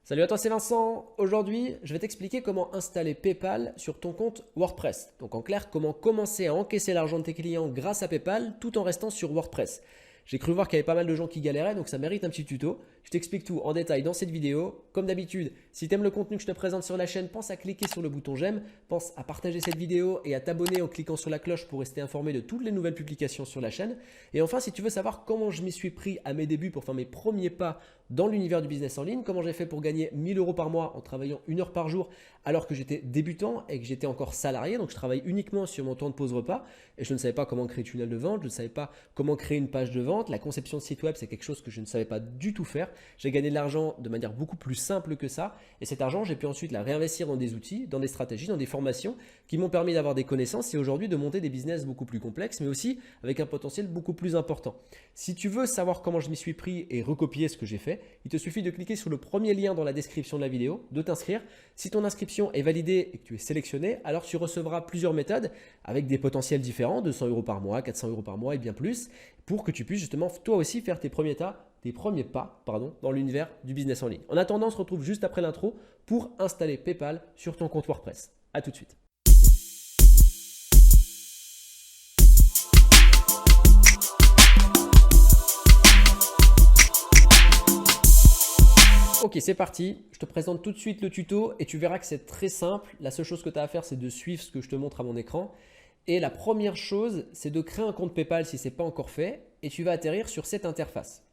Salut à toi, c'est Vincent. Aujourd'hui, je vais t'expliquer comment installer PayPal sur ton compte WordPress. Donc en clair, comment commencer à encaisser l'argent de tes clients grâce à PayPal tout en restant sur WordPress. J'ai cru voir qu'il y avait pas mal de gens qui galéraient, donc ça mérite un petit tuto. Je t'explique tout en détail dans cette vidéo. Comme d'habitude, si tu aimes le contenu que je te présente sur la chaîne, pense à cliquer sur le bouton j'aime, pense à partager cette vidéo et à t'abonner en cliquant sur la cloche pour rester informé de toutes les nouvelles publications sur la chaîne. Et enfin, si tu veux savoir comment je m'y suis pris à mes débuts pour faire mes premiers pas dans l'univers du business en ligne, comment j'ai fait pour gagner 1000 € par mois en travaillant 1 heure par jour alors que j'étais débutant et que j'étais encore salarié, donc je travaille uniquement sur mon temps de pause repas et je ne savais pas comment créer un tunnel de vente, je ne savais pas comment créer une page de vente, la conception de site web c'est quelque chose que je ne savais pas du tout faire. J'ai gagné de l'argent de manière beaucoup plus simple que ça et cet argent j'ai pu ensuite la réinvestir dans des outils, dans des stratégies, dans des formations qui m'ont permis d'avoir des connaissances et aujourd'hui de monter des business beaucoup plus complexes mais aussi avec un potentiel beaucoup plus important. Si tu veux savoir comment je m'y suis pris et recopier ce que j'ai fait, il te suffit de cliquer sur le premier lien dans la description de la vidéo, de t'inscrire. Si ton inscription est validée et que tu es sélectionné, alors tu recevras plusieurs méthodes avec des potentiels différents, 200 € par mois, 400 € par mois et bien plus, pour que tu puisses justement toi aussi faire tes premiers pas dans l'univers du business en ligne. En attendant, on se retrouve juste après l'intro pour installer PayPal sur ton compte WordPress. A tout de suite. Ok, c'est parti. Je te présente tout de suite le tuto et tu verras que c'est très simple. La seule chose que tu as à faire, c'est de suivre ce que je te montre à mon écran. Et la première chose, c'est de créer un compte PayPal si ce n'est pas encore fait et tu vas atterrir sur cette interface.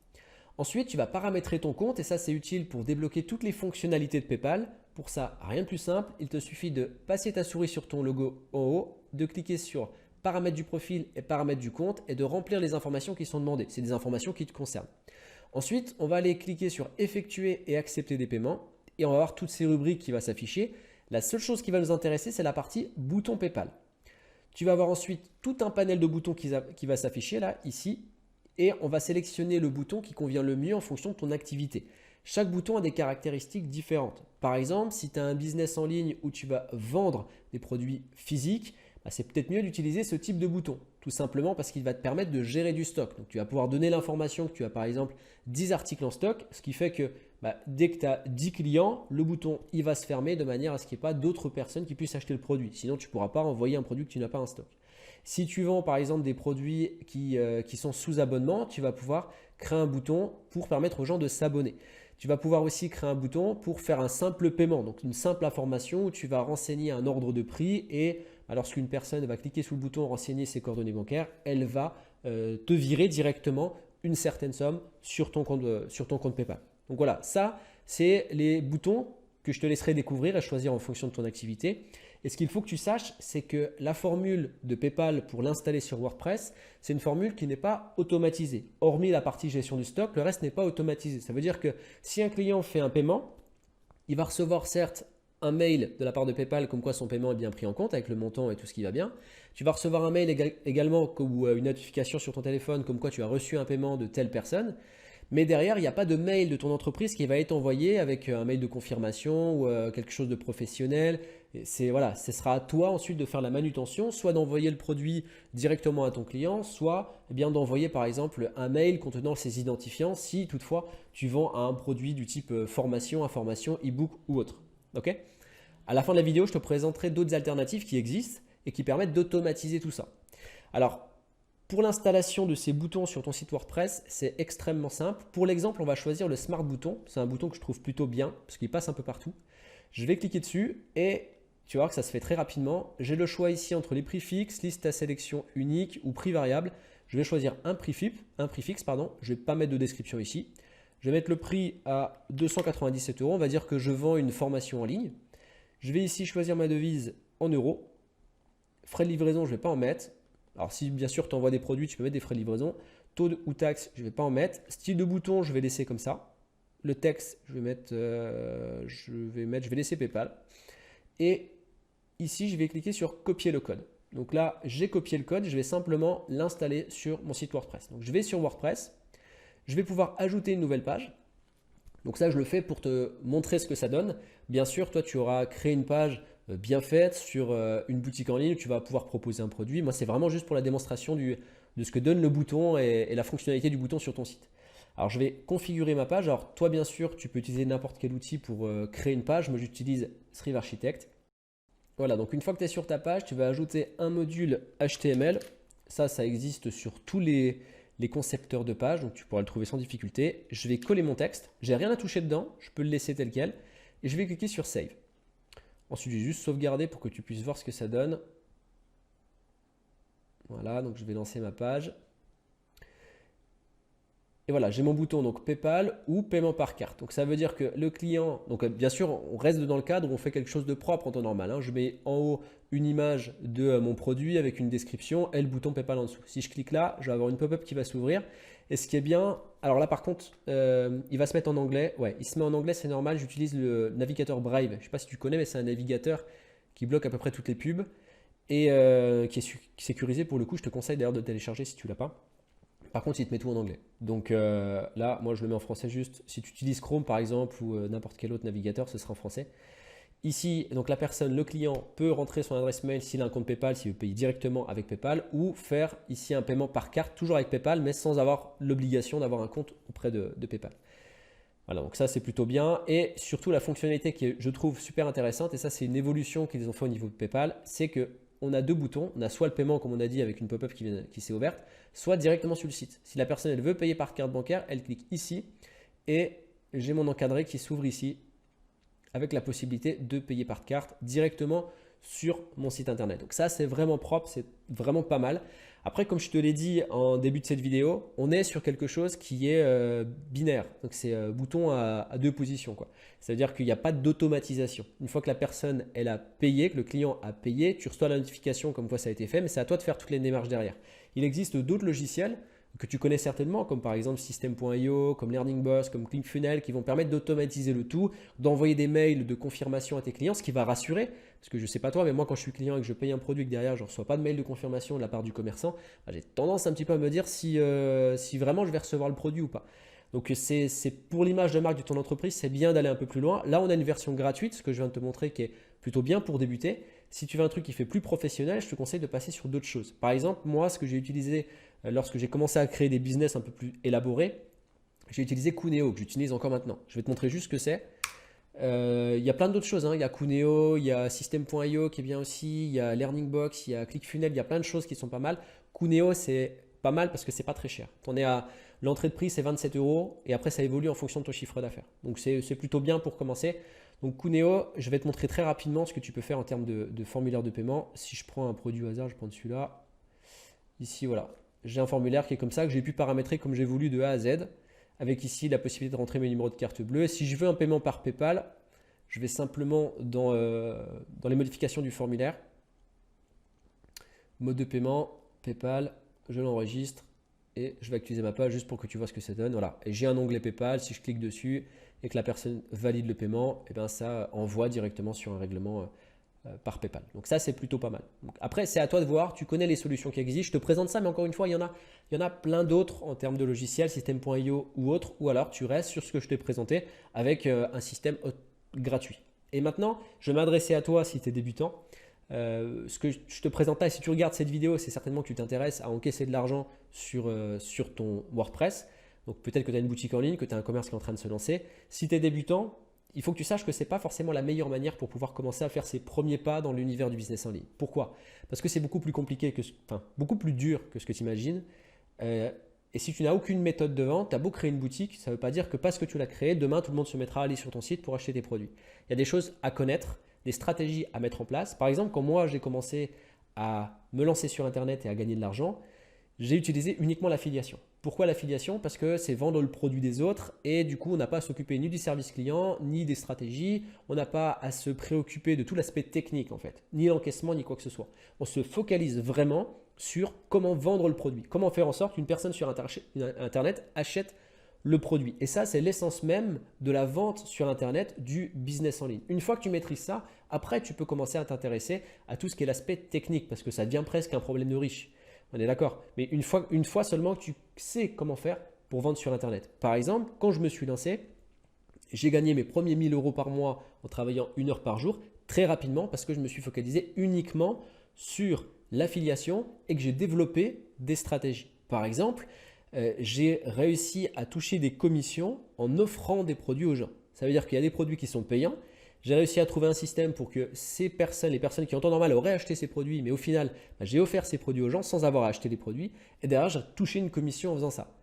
Ensuite, tu vas paramétrer ton compte et ça, c'est utile pour débloquer toutes les fonctionnalités de PayPal. Pour ça, rien de plus simple, il te suffit de passer ta souris sur ton logo en haut, de cliquer sur paramètres du profil et paramètres du compte et de remplir les informations qui sont demandées. C'est des informations qui te concernent. Ensuite, on va aller cliquer sur effectuer et accepter des paiements et on va voir toutes ces rubriques qui vont s'afficher. La seule chose qui va nous intéresser, c'est la partie bouton PayPal. Tu vas avoir ensuite tout un panel de boutons qui va s'afficher là, ici, et on va sélectionner le bouton qui convient le mieux en fonction de ton activité. Chaque bouton a des caractéristiques différentes. Par exemple, si tu as un business en ligne où tu vas vendre des produits physiques, c'est peut-être mieux d'utiliser ce type de bouton, tout simplement parce qu'il va te permettre de gérer du stock. Donc, tu vas pouvoir donner l'information que tu as par exemple 10 articles en stock, ce qui fait que dès que tu as 10 clients, le bouton il va se fermer de manière à ce qu'il n'y ait pas d'autres personnes qui puissent acheter le produit. Sinon, tu ne pourras pas envoyer un produit que tu n'as pas en stock. Si tu vends par exemple des produits qui sont sous abonnement, tu vas pouvoir créer un bouton pour permettre aux gens de s'abonner. Tu vas pouvoir aussi créer un bouton pour faire un simple paiement, donc une simple information où tu vas renseigner un ordre de prix et lorsqu'une personne va cliquer sur le bouton renseigner ses coordonnées bancaires, elle va te virer directement une certaine somme sur ton compte PayPal. Donc voilà, ça c'est les boutons que je te laisserai découvrir et choisir en fonction de ton activité. Et ce qu'il faut que tu saches, c'est que la formule de PayPal pour l'installer sur WordPress, c'est une formule qui n'est pas automatisée. Hormis la partie gestion du stock, le reste n'est pas automatisé. Ça veut dire que si un client fait un paiement, il va recevoir certes un mail de la part de PayPal comme quoi son paiement est bien pris en compte avec le montant et tout ce qui va bien. Tu vas recevoir un mail également ou une notification sur ton téléphone comme quoi tu as reçu un paiement de telle personne. Mais derrière, il n'y a pas de mail de ton entreprise qui va être envoyé avec un mail de confirmation ou quelque chose de professionnel. Voilà, ce sera à toi ensuite de faire la manutention, soit d'envoyer le produit directement à ton client, soit d'envoyer par exemple un mail contenant ses identifiants si toutefois tu vends un produit du type formation, information, e-book ou autre. Okay ? À la fin de la vidéo, je te présenterai d'autres alternatives qui existent et qui permettent d'automatiser tout ça. Alors, pour l'installation de ces boutons sur ton site WordPress, c'est extrêmement simple. Pour l'exemple, on va choisir le Smart Button. C'est un bouton que je trouve plutôt bien parce qu'il passe un peu partout. Je vais cliquer dessus et tu vas voir que ça se fait très rapidement. J'ai le choix ici entre les prix fixes, liste à sélection unique ou prix variable. Je vais choisir un prix fixe. Je ne vais pas mettre de description ici. Je vais mettre le prix à 297 €. On va dire que je vends une formation en ligne. Je vais ici choisir ma devise en euros. Frais de livraison, je ne vais pas en mettre. Alors si bien sûr tu envoies des produits, tu peux mettre des frais de livraison. Taux ou taxe, je ne vais pas en mettre. Style de bouton, je vais laisser comme ça. Le texte, je vais laisser PayPal. Et ici, je vais cliquer sur copier le code. Donc là, j'ai copié le code, je vais simplement l'installer sur mon site WordPress. Donc je vais sur WordPress, je vais pouvoir ajouter une nouvelle page. Donc ça, je le fais pour te montrer ce que ça donne. Bien sûr, toi, tu auras créé une page bien faite sur une boutique en ligne où tu vas pouvoir proposer un produit. Moi, c'est vraiment juste pour la démonstration de ce que donne le bouton et la fonctionnalité du bouton sur ton site. Alors, je vais configurer ma page. Alors, toi, bien sûr, tu peux utiliser n'importe quel outil pour créer une page. Moi, j'utilise Thrive Architect. Voilà, donc une fois que tu es sur ta page, tu vas ajouter un module HTML. Ça existe sur tous les concepteurs de pages, donc tu pourras le trouver sans difficulté. Je vais coller mon texte. J'ai rien à toucher dedans, je peux le laisser tel quel. Et je vais cliquer sur Save. Ensuite, je vais juste sauvegarder pour que tu puisses voir ce que ça donne. Voilà, donc je vais lancer ma page. Et voilà, j'ai mon bouton donc PayPal ou paiement par carte. Donc ça veut dire que le client, donc bien sûr, on reste dans le cadre où on fait quelque chose de propre en temps normal, hein. Je mets en haut une image de mon produit avec une description et le bouton PayPal en dessous. Si je clique là, je vais avoir une pop-up qui va s'ouvrir. Et ce qui est bien, alors là par contre, il va se mettre en anglais. Ouais, il se met en anglais, c'est normal. J'utilise le navigateur Brave. Je ne sais pas si tu connais, mais c'est un navigateur qui bloque à peu près toutes les pubs et qui est sécurisé pour le coup. Je te conseille d'ailleurs de le télécharger si tu ne l'as pas. Par contre, il te met tout en anglais. Donc là, moi, je le mets en français juste. Si tu utilises Chrome, par exemple, ou n'importe quel autre navigateur, ce sera en français. Ici, donc la personne, le client, peut rentrer son adresse mail s'il a un compte PayPal, s'il veut payer directement avec PayPal, ou faire ici un paiement par carte, toujours avec PayPal, mais sans avoir l'obligation d'avoir un compte auprès de PayPal. Voilà, donc ça, c'est plutôt bien. Et surtout, la fonctionnalité qui est, je trouve, super intéressante, et ça, c'est une évolution qu'ils ont fait au niveau de PayPal, c'est que on a deux boutons. On a soit le paiement, comme on a dit, avec une pop-up qui s'est ouverte, soit directement sur le site. Si la personne elle veut payer par carte bancaire, elle clique ici et j'ai mon encadré qui s'ouvre ici avec la possibilité de payer par carte directement sur mon site internet. Donc ça, c'est vraiment propre, c'est vraiment pas mal. Après, comme je te l'ai dit en début de cette vidéo, on est sur quelque chose qui est binaire. Donc c'est bouton à deux positions, quoi. C'est-à-dire qu'il n'y a pas d'automatisation. Une fois que la personne elle a payé, que le client a payé, tu reçois la notification comme quoi ça a été fait, mais c'est à toi de faire toutes les démarches derrière. Il existe d'autres logiciels que tu connais certainement, comme par exemple System.io, comme Learning Boss, comme ClickFunnels, qui vont permettre d'automatiser le tout, d'envoyer des mails de confirmation à tes clients, ce qui va rassurer. Parce que je ne sais pas toi, mais moi quand je suis client et que je paye un produit et que derrière je ne reçois pas de mail de confirmation de la part du commerçant, j'ai tendance un petit peu à me dire si vraiment je vais recevoir le produit ou pas. Donc c'est pour l'image de marque de ton entreprise, c'est bien d'aller un peu plus loin. Là, on a une version gratuite, ce que je viens de te montrer, qui est plutôt bien pour débuter. Si tu veux un truc qui fait plus professionnel, je te conseille de passer sur d'autres choses. Par exemple, moi, ce que j'ai utilisé lorsque j'ai commencé à créer des business un peu plus élaborés, j'ai utilisé Kuneo, que j'utilise encore maintenant. Je vais te montrer juste ce que c'est. Il y a plein d'autres choses, hein. Il y a Kuneo, il y a System.io qui est bien aussi, il y a Learning Box, il y a ClickFunnels, il y a plein de choses qui sont pas mal. Kuneo, c'est pas mal parce que c'est pas très cher. L'entrée de prix, c'est 27 € et après, ça évolue en fonction de ton chiffre d'affaires. Donc, c'est plutôt bien pour commencer. Donc, Kuneo, je vais te montrer très rapidement ce que tu peux faire en termes de formulaire de paiement. Si je prends un produit au hasard, je prends celui-là. Ici, voilà. J'ai un formulaire qui est comme ça, que j'ai pu paramétrer comme j'ai voulu de A à Z. Avec ici la possibilité de rentrer mes numéros de carte bleue. Et si je veux un paiement par PayPal, je vais simplement dans les modifications du formulaire. Mode de paiement, PayPal, je l'enregistre et je vais actualiser ma page juste pour que tu vois ce que ça donne. Voilà. Et j'ai un onglet PayPal. Si je clique dessus et que la personne valide le paiement, et bien ça envoie directement sur un règlement par PayPal. Donc ça, c'est plutôt pas mal. Donc après, c'est à toi de voir. Tu connais les solutions qui existent. Je te présente ça, mais encore une fois, il y en a plein d'autres en termes de logiciels, System.io ou autre. Ou alors, tu restes sur ce que je t'ai présenté avec un système gratuit. Et maintenant, je vais m'adresser à toi si tu es débutant. Ce que je te présente là, si tu regardes cette vidéo, c'est certainement que tu t'intéresses à encaisser de l'argent sur ton WordPress. Donc peut-être que tu as une boutique en ligne, que tu as un commerce qui est en train de se lancer. Si tu es débutant, il faut que tu saches que ce n'est pas forcément la meilleure manière pour pouvoir commencer à faire ses premiers pas dans l'univers du business en ligne. Pourquoi? Parce que c'est beaucoup plus compliqué, beaucoup plus dur que ce que tu imagines. Et si tu n'as aucune méthode de vente, tu as beau créer une boutique, ça ne veut pas dire que parce que tu l'as créée, demain tout le monde se mettra à aller sur ton site pour acheter tes produits. Il y a des choses à connaître, des stratégies à mettre en place. Par exemple, quand moi j'ai commencé à me lancer sur Internet et à gagner de l'argent, j'ai utilisé uniquement l'affiliation. Pourquoi l'affiliation? Parce que c'est vendre le produit des autres et du coup, on n'a pas à s'occuper ni du service client, ni des stratégies. On n'a pas à se préoccuper de tout l'aspect technique en fait, ni l'encaissement, ni quoi que ce soit. On se focalise vraiment sur comment vendre le produit, comment faire en sorte qu'une personne sur Internet achète le produit. Et ça, c'est l'essence même de la vente sur Internet du business en ligne. Une fois que tu maîtrises ça, après, tu peux commencer à t'intéresser à tout ce qui est l'aspect technique parce que ça devient presque un problème de riche. On est d'accord. Mais une fois seulement que tu sais comment faire pour vendre sur Internet. Par exemple, quand je me suis lancé, j'ai gagné mes premiers 1 000 € par mois en travaillant 1 heure par jour très rapidement parce que je me suis focalisé uniquement sur l'affiliation et que j'ai développé des stratégies. Par exemple, j'ai réussi à toucher des commissions en offrant des produits aux gens. Ça veut dire qu'il y a des produits qui sont payants. J'ai réussi à trouver un système pour que ces personnes, les personnes qui en temps normal auraient acheté ces produits, mais au final, j'ai offert ces produits aux gens sans avoir à acheter les produits. Et derrière, j'ai touché une commission en faisant ça.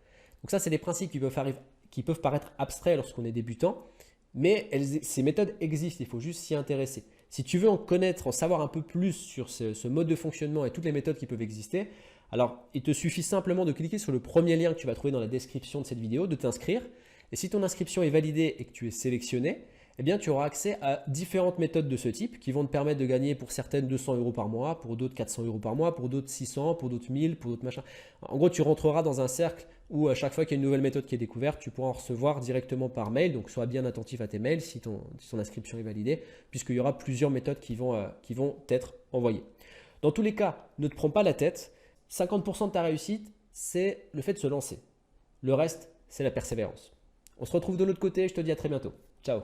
Donc ça, c'est des principes qui peuvent paraître abstraits lorsqu'on est débutant, mais ces méthodes existent, il faut juste s'y intéresser. Si tu veux en connaître, en savoir un peu plus sur ce mode de fonctionnement et toutes les méthodes qui peuvent exister, alors il te suffit simplement de cliquer sur le premier lien que tu vas trouver dans la description de cette vidéo, de t'inscrire. Et si ton inscription est validée et que tu es sélectionné, eh bien, tu auras accès à différentes méthodes de ce type qui vont te permettre de gagner pour certaines 200 € par mois, pour d'autres 400 € par mois, pour d'autres 600, pour d'autres 1000, pour d'autres machins. En gros, tu rentreras dans un cercle où à chaque fois qu'il y a une nouvelle méthode qui est découverte, tu pourras en recevoir directement par mail. Donc, sois bien attentif à tes mails si ton inscription est validée, puisqu'il y aura plusieurs méthodes qui vont être envoyées. Dans tous les cas, ne te prends pas la tête. 50% de ta réussite, c'est le fait de se lancer. Le reste, c'est la persévérance. On se retrouve de l'autre côté. Je te dis à très bientôt. Ciao.